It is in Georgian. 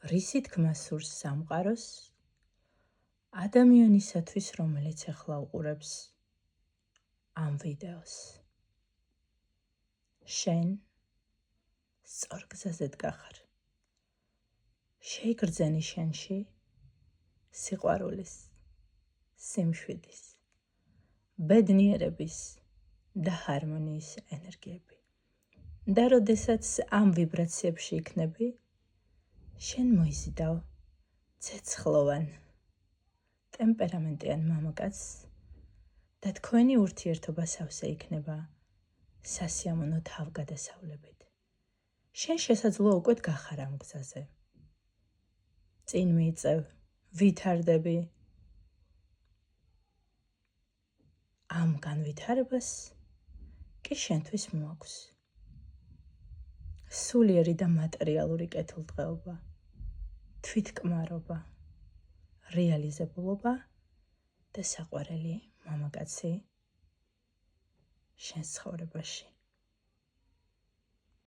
რისი თქმა სურს სამყაროს ადამიანისათვის, რომელიც ახლა უყურებს ამ ვიდეოს. შენ სწორ გზაზე დგახარ. შეიგრძენი შენში სიყვარულის, სიმშვიდის, ბედნიერების და ჰარმონიის ენერგიები. და როდესაც ამ ვიბრაციებში იქნები, შენ მოიზიდავ ცეცხლოვან, ტემპერამენტიან მამაკაცს და თქვენი ურთიერთობა სავსე იქნება სასიამოვნო თავგადასავლებით. შენ შესაძლოა უკვე დგახარ ამ გზაზე. წინ მიიწევ, ვითარდები. ამ განვითარებას კი შენთვის მოაქვს სულიერი და მატერიალური კეთილდღეობა, თვითკმარობა, რეალიზებულობა და საყვარელი მამაკაცი შენს ცხოვრებაში.